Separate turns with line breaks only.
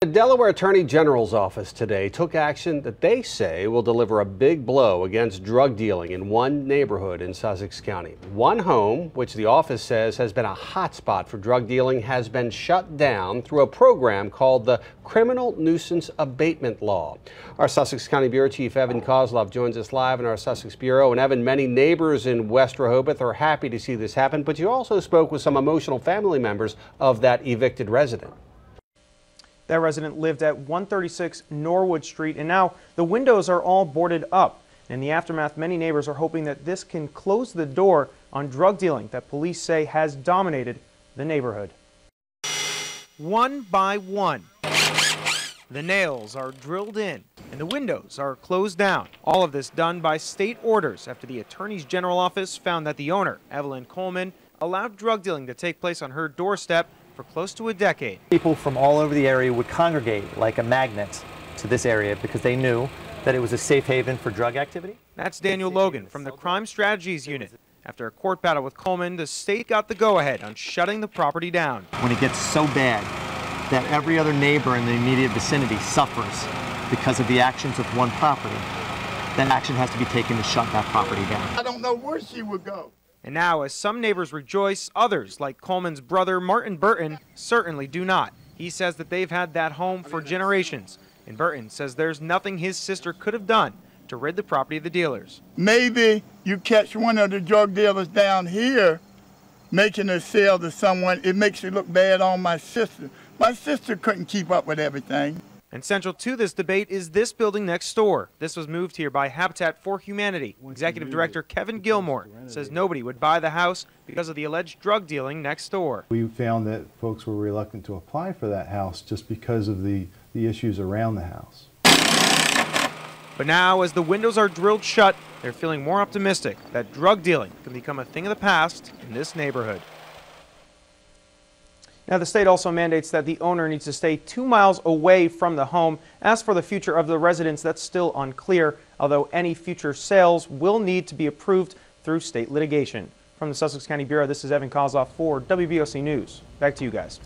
The Delaware Attorney General's office today took action that they say will deliver a big blow against drug dealing in one neighborhood in Sussex County. One home, which the office says has been a hotspot for drug dealing, has been shut down through a program called the Criminal Nuisance Abatement Law. Our Sussex County Bureau Chief Evan Koslof joins us live in our Sussex Bureau. And Evan, many neighbors in West Rehoboth are happy to see this happen, but you also spoke with some emotional family members of that evicted resident.
That resident lived at 136 Norwood Street, and now the windows are all boarded up. In the aftermath, many neighbors are hoping that this can close the door on drug dealing that police say has dominated the neighborhood.
One by one, the nails are drilled in and the windows are closed down. All of this done by state orders after the Attorney General's office found that the owner, Evelyn Coleman, allowed drug dealing to take place on her doorstep for close to a decade.
People from all over the area would congregate like a magnet to this area because they knew that it was a safe haven for drug activity.
That's Daniel Logan from the Crime Strategies Unit. After a court battle with Coleman, the state got the go-ahead on shutting the property down.
When it gets so bad that every other neighbor in the immediate vicinity suffers because of the actions of one property, then action has to be taken to shut that property down.
I don't know where she would go.
And now, as some neighbors rejoice, others, like Coleman's brother, Martin Burton, certainly do not. He says that they've had that home for generations, and Burton says there's nothing his sister could have done to rid the property of the dealers.
Maybe you catch one of the drug dealers down here making a sale to someone, it makes it look bad on my sister. My sister couldn't keep up with everything.
And central to this debate is this building next door. This was moved here by Habitat for Humanity. Executive Director Kevin Gilmore says nobody would buy the house because of the alleged drug dealing next door.
We found that folks were reluctant to apply for that house just because of the issues around the house.
But now, as the windows are drilled shut, they're feeling more optimistic that drug dealing can become a thing of the past in this neighborhood.
Now, the state also mandates that the owner needs to stay 2 miles away from the home. As for the future of the residents, that's still unclear, although any future sales will need to be approved through state litigation. From the Sussex County Bureau, this is Evan Koslof for WBOC News. Back to you guys.